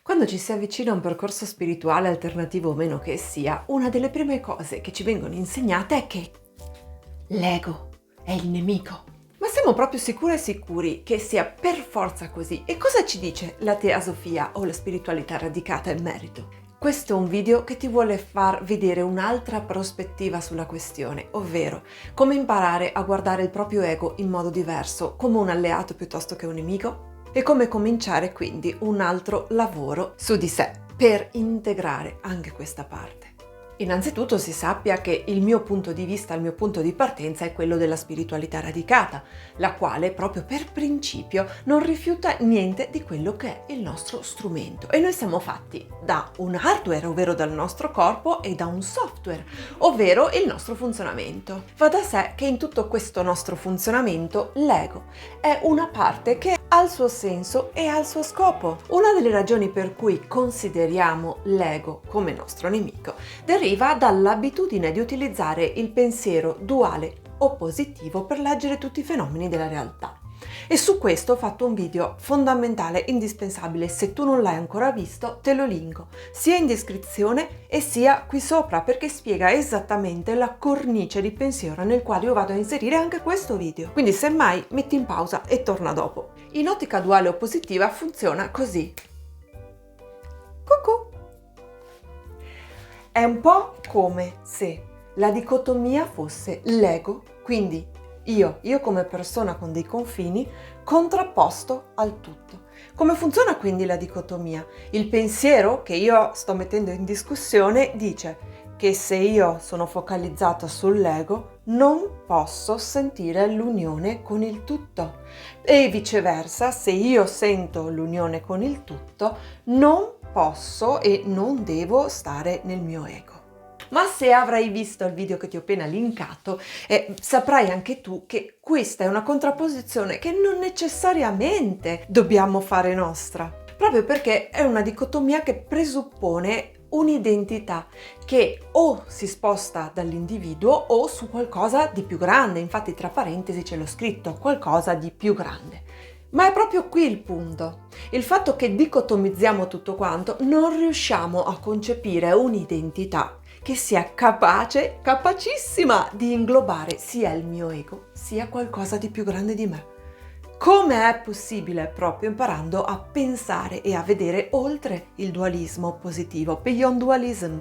Quando ci si avvicina a un percorso spirituale alternativo o meno che sia, una delle prime cose che ci vengono insegnate è che l'ego è il nemico. Ma siamo proprio sicure e sicuri che sia per forza così? E cosa ci dice la teosofia o la spiritualità radicata in merito? Questo è un video che ti vuole far vedere un'altra prospettiva sulla questione, ovvero come imparare a guardare il proprio ego in modo diverso, come un alleato piuttosto che un nemico, e come cominciare quindi un altro lavoro su di sé per integrare anche questa parte. Innanzitutto si sappia che il mio punto di vista, il mio punto di partenza è quello della spiritualità radicata, la quale proprio per principio non rifiuta niente di quello che è il nostro strumento. E noi siamo fatti da un hardware, ovvero dal nostro corpo, e da un software, ovvero il nostro funzionamento. Va da sé che in tutto questo nostro funzionamento l'ego è una parte che ha il suo senso e ha il suo scopo. Una delle ragioni per cui consideriamo l'ego come nostro nemico deriva dall'abitudine di utilizzare il pensiero duale o positivo per leggere tutti i fenomeni della realtà. E su questo ho fatto un video fondamentale, indispensabile. Se tu non l'hai ancora visto, te lo linko sia in descrizione e sia qui sopra, perché spiega esattamente la cornice di pensiero nel quale io vado a inserire anche questo video. Quindi semmai metti in pausa e torna dopo. In ottica duale o positiva funziona così. Cucù! È un po' come se la dicotomia fosse l'ego, quindi io come persona con dei confini, contrapposto al tutto. Come funziona quindi la dicotomia? Il pensiero che io sto mettendo in discussione dice che se io sono focalizzata sull'ego non posso sentire l'unione con il tutto, e viceversa, se io sento l'unione con il tutto non posso e non devo stare nel mio ego. Ma se avrai visto il video che ti ho appena linkato, saprai anche tu che questa è una contrapposizione che non necessariamente dobbiamo fare nostra, proprio perché è una dicotomia che presuppone un'identità che o si sposta dall'individuo o su qualcosa di più grande. Infatti tra parentesi ce l'ho scritto, qualcosa di più grande. Ma è proprio qui il punto. Il fatto che dicotomizziamo tutto quanto, non riusciamo a concepire un'identità che sia capacissima di inglobare sia il mio ego, sia qualcosa di più grande di me. Come è possibile? Proprio imparando a pensare e a vedere oltre il dualismo positivo, beyond dualism.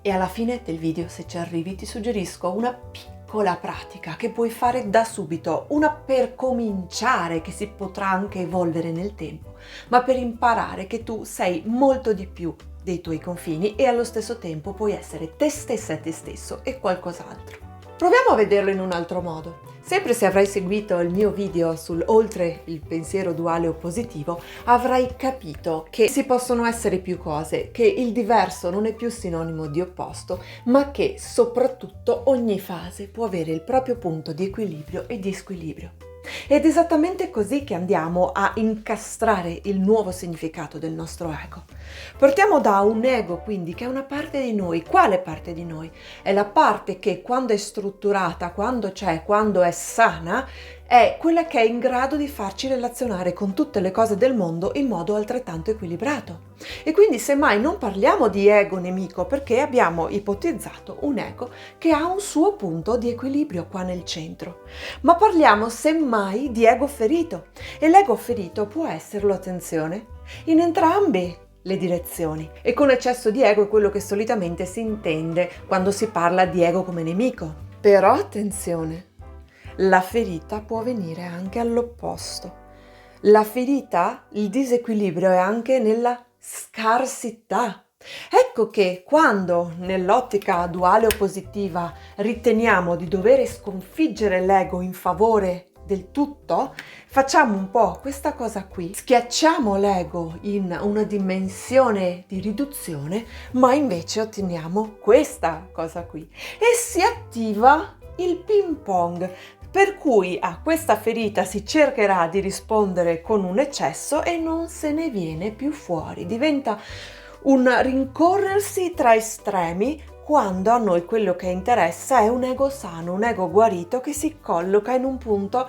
E alla fine del video, se ci arrivi, ti suggerisco una piccola pratica che puoi fare da subito, una per cominciare, che si potrà anche evolvere nel tempo, ma per imparare che tu sei molto di più dei tuoi confini e allo stesso tempo puoi essere te stessa e te stesso e qualcos'altro. Proviamo a vederlo in un altro modo. Sempre se avrai seguito il mio video sul oltre il pensiero duale o positivo, avrai capito che si possono essere più cose, che il diverso non è più sinonimo di opposto, ma che soprattutto ogni fase può avere il proprio punto di equilibrio e di squilibrio. Ed è esattamente così che andiamo a incastrare il nuovo significato del nostro ego. Partiamo da un ego, quindi, che è una parte di noi. Quale parte di noi? È la parte che, quando è strutturata, quando c'è, quando è sana, è quella che è in grado di farci relazionare con tutte le cose del mondo in modo altrettanto equilibrato. E quindi semmai non parliamo di ego nemico, perché abbiamo ipotizzato un ego che ha un suo punto di equilibrio qua nel centro, ma parliamo semmai di ego ferito, e l'ego ferito può esserlo, attenzione, in entrambe le direzioni, e con eccesso di ego è quello che solitamente si intende quando si parla di ego come nemico. Però attenzione, la ferita può venire anche all'opposto. La ferita, il disequilibrio è anche nella scarsità. Ecco che quando nell'ottica duale o positiva riteniamo di dover sconfiggere l'ego in favore del tutto, facciamo un po' questa cosa qui, schiacciamo l'ego in una dimensione di riduzione, ma invece otteniamo questa cosa qui e si attiva il ping pong, per cui a questa ferita si cercherà di rispondere con un eccesso e non se ne viene più fuori. Diventa un rincorrersi tra estremi, quando a noi quello che interessa è un ego sano, un ego guarito che si colloca in un punto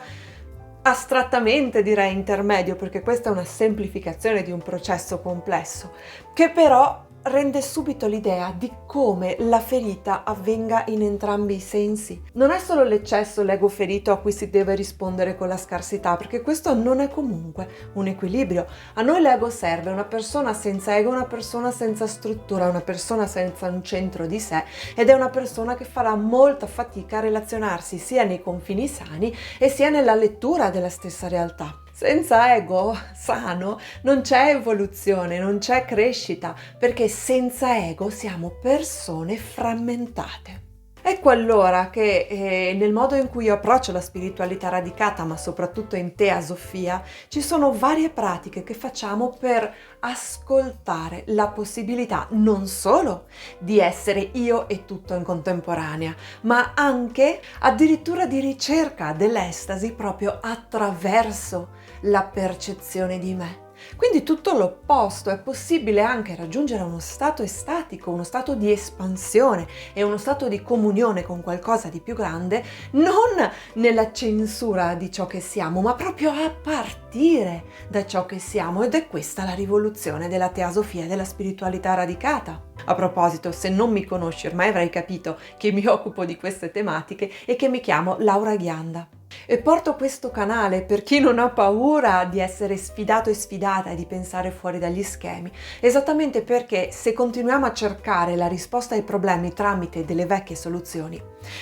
astrattamente direi intermedio, perché questa è una semplificazione di un processo complesso, che però rende subito l'idea di come la ferita avvenga in entrambi i sensi. Non è solo l'eccesso, l'ego ferito a cui si deve rispondere con la scarsità, perché questo non è comunque un equilibrio. A noi l'ego serve, una persona senza ego è una persona senza struttura, una persona senza un centro di sé ed è una persona che farà molta fatica a relazionarsi sia nei confini sani e sia nella lettura della stessa realtà. Senza ego sano non c'è evoluzione, non c'è crescita, perché senza ego siamo persone frammentate. Ecco allora che nel modo in cui io approccio la spiritualità radicata, ma soprattutto in teosofia, ci sono varie pratiche che facciamo per ascoltare la possibilità non solo di essere io e tutto in contemporanea, ma anche addirittura di ricerca dell'estasi proprio attraverso la percezione di me. Quindi tutto l'opposto, è possibile anche raggiungere uno stato estatico, uno stato di espansione e uno stato di comunione con qualcosa di più grande, non nella censura di ciò che siamo, ma proprio a partire da ciò che siamo, ed è questa la rivoluzione della teosofia e della spiritualità radicata. A proposito, se non mi conosci ormai avrai capito che mi occupo di queste tematiche e che mi chiamo Laura Ghianda. E porto questo canale per chi non ha paura di essere sfidato e sfidata e di pensare fuori dagli schemi, esattamente perché se continuiamo a cercare la risposta ai problemi tramite delle vecchie soluzioni,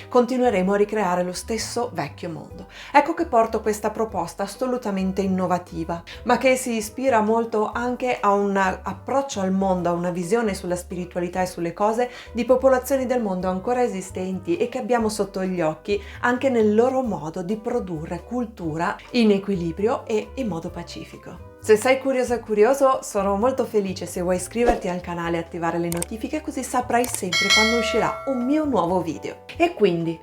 continueremo a ricreare lo stesso vecchio mondo. Ecco che porto questa proposta assolutamente innovativa, ma che si ispira molto anche a un approccio al mondo, a una visione sulla spiritualità e sulle cose di popolazioni del mondo ancora esistenti e che abbiamo sotto gli occhi anche nel loro modo di produrre cultura in equilibrio e in modo pacifico. Se sei curiosa e curioso, sono molto felice se vuoi iscriverti al canale e attivare le notifiche, così saprai sempre quando uscirà un mio nuovo video. E quindi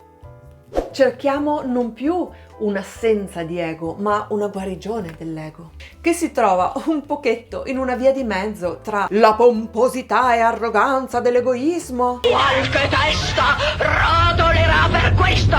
cerchiamo non più un'assenza di ego, ma una guarigione dell'ego, che si trova un pochetto in una via di mezzo tra la pomposità e arroganza dell'egoismo. Qualche testa rotolerà per questo!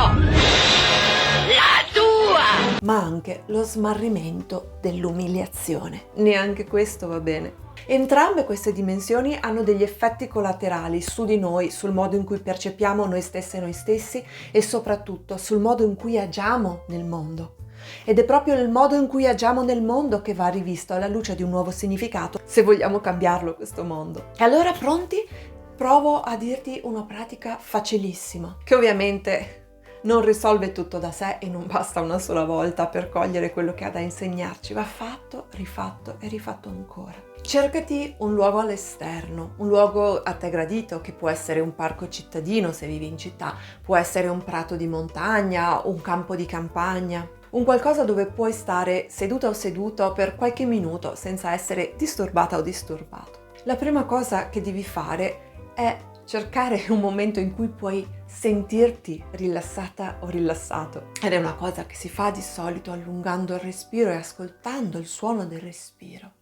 La tua! Ma anche lo smarrimento dell'umiliazione. Neanche questo va bene. Entrambe queste dimensioni hanno degli effetti collaterali su di noi, sul modo in cui percepiamo noi stesse e noi stessi e soprattutto sul modo in cui agiamo nel mondo. Ed è proprio il modo in cui agiamo nel mondo che va rivisto alla luce di un nuovo significato, se vogliamo cambiarlo questo mondo. E allora pronti? Provo a dirti una pratica facilissima, che ovviamente non risolve tutto da sé e non basta una sola volta per cogliere quello che ha da insegnarci, va fatto, rifatto e rifatto ancora. Cercati un luogo all'esterno, un luogo a te gradito, che può essere un parco cittadino se vivi in città, può essere un prato di montagna, un campo di campagna, un qualcosa dove puoi stare seduta o seduto per qualche minuto senza essere disturbata o disturbato. La prima cosa che devi fare è cercare un momento in cui puoi sentirti rilassata o rilassato. Ed è una cosa che si fa di solito allungando il respiro e ascoltando il suono del respiro.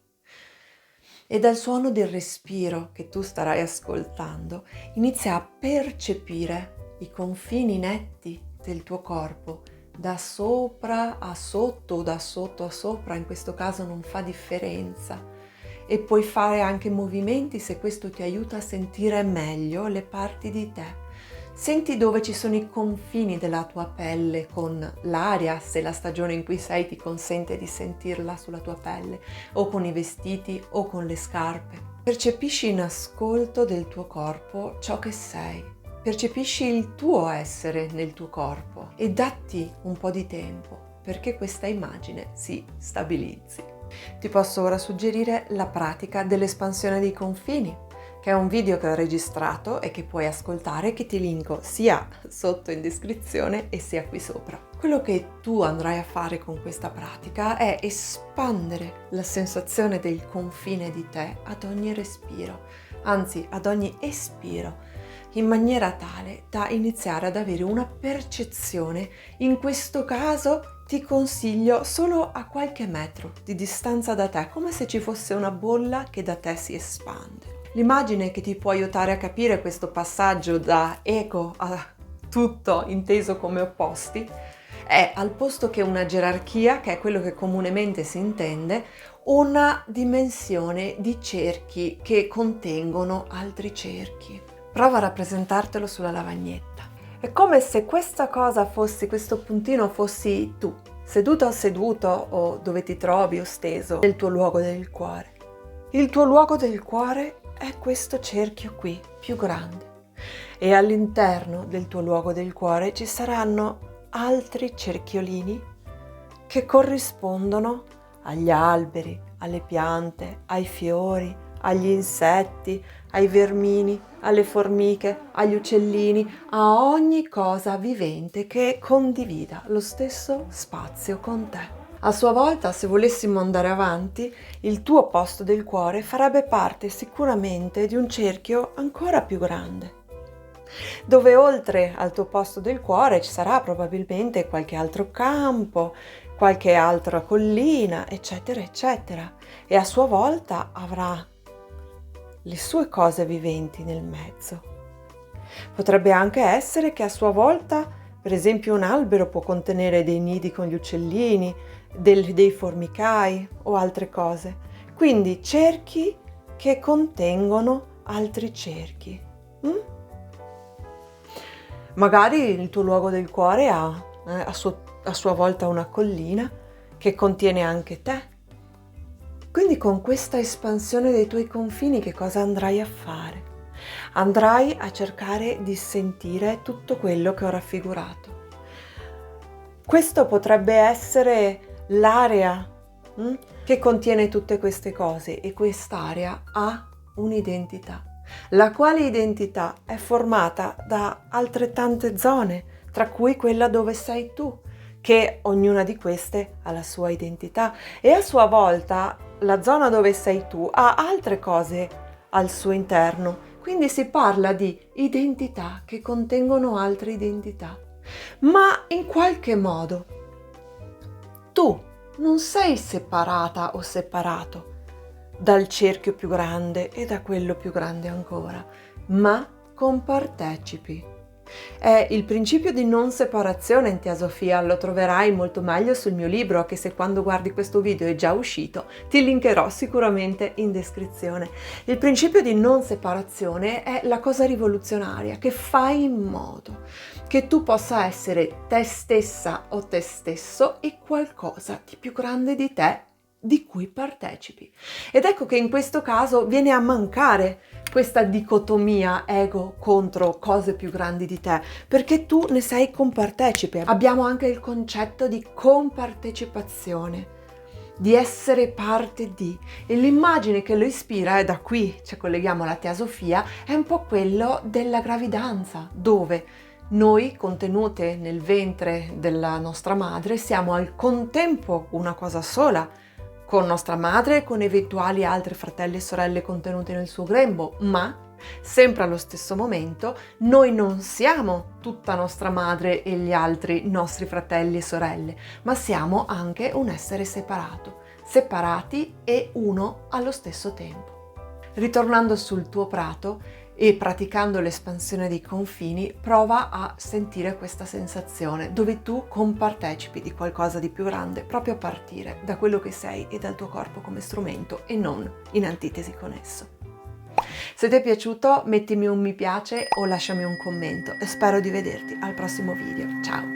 E dal suono del respiro che tu starai ascoltando, inizia a percepire i confini netti del tuo corpo, da sopra a sotto o da sotto a sopra, in questo caso non fa differenza. E puoi fare anche movimenti se questo ti aiuta a sentire meglio le parti di te. Senti dove ci sono i confini della tua pelle con l'aria, se la stagione in cui sei ti consente di sentirla sulla tua pelle, o con i vestiti o con le scarpe. Percepisci in ascolto del tuo corpo ciò che sei. Percepisci il tuo essere nel tuo corpo e datti un po' di tempo perché questa immagine si stabilizzi. Ti posso ora suggerire la pratica dell'espansione dei confini, che è un video che ho registrato e che puoi ascoltare, che ti linko sia sotto in descrizione e sia qui sopra. Quello che tu andrai a fare con questa pratica è espandere la sensazione del confine di te ad ogni respiro, anzi ad ogni espiro, in maniera tale da iniziare ad avere una percezione, in questo caso ti consiglio solo a qualche metro di distanza da te, come se ci fosse una bolla che da te si espande. L'immagine che ti può aiutare a capire questo passaggio da ego a tutto inteso come opposti È, al posto che una gerarchia, che è quello che comunemente si intende, una dimensione di cerchi che contengono altri cerchi. Prova a rappresentartelo sulla lavagnetta. È come se questa cosa fossi, questo puntino fossi tu, seduta o seduto o dove ti trovi o steso nel tuo luogo del cuore. Il tuo luogo del cuore è questo cerchio qui, più grande. E all'interno del tuo luogo del cuore ci saranno altri cerchiolini che corrispondono agli alberi, alle piante, ai fiori, agli insetti, ai vermini, alle formiche, agli uccellini, a ogni cosa vivente che condivida lo stesso spazio con te. A sua volta, se volessimo andare avanti, il tuo posto del cuore farebbe parte sicuramente di un cerchio ancora più grande, dove oltre al tuo posto del cuore ci sarà probabilmente qualche altro campo, qualche altra collina, eccetera, eccetera, e a sua volta avrà le sue cose viventi nel mezzo. Potrebbe anche essere che a sua volta, per esempio, un albero può contenere dei nidi con gli uccellini, dei formicai o altre cose. Quindi cerchi che contengono altri cerchi. Magari il tuo luogo del cuore ha a sua volta una collina che contiene anche te. Quindi con questa espansione dei tuoi confini che cosa andrai a fare? Andrai a cercare di sentire tutto quello che ho raffigurato. Questo potrebbe essere l'area che contiene tutte queste cose, e quest'area ha un'identità, la quale identità è formata da altrettante zone, tra cui quella dove sei tu, che ognuna di queste ha la sua identità, e a sua volta la zona dove sei tu ha altre cose al suo interno. Quindi si parla di identità che contengono altre identità. Ma in qualche modo tu non sei separata o separato dal cerchio più grande e da quello più grande ancora, ma compartecipi. È il principio di non separazione in teosofia, lo troverai molto meglio sul mio libro, che se quando guardi questo video è già uscito, ti linkerò sicuramente in descrizione. Il principio di non separazione è la cosa rivoluzionaria che fa in modo che tu possa essere te stessa o te stesso e qualcosa di più grande di te di cui partecipi. Ed ecco che in questo caso viene a mancare questa dicotomia ego contro cose più grandi di te, perché tu ne sei compartecipe. Abbiamo anche il concetto di compartecipazione, di essere parte di, e l'immagine che lo ispira, e da qui ci colleghiamo alla teosofia, è un po' quello della gravidanza, dove noi, contenute nel ventre della nostra madre, siamo al contempo una cosa sola, con nostra madre e con eventuali altri fratelli e sorelle contenuti nel suo grembo, ma sempre allo stesso momento noi non siamo tutta nostra madre e gli altri nostri fratelli e sorelle, ma siamo anche un essere separato, separati e uno allo stesso tempo. Ritornando sul tuo prato e praticando l'espansione dei confini, prova a sentire questa sensazione dove tu compartecipi di qualcosa di più grande, proprio a partire da quello che sei e dal tuo corpo come strumento e non in antitesi con esso. Se ti è piaciuto, mettimi un mi piace o lasciami un commento e spero di vederti al prossimo video. Ciao!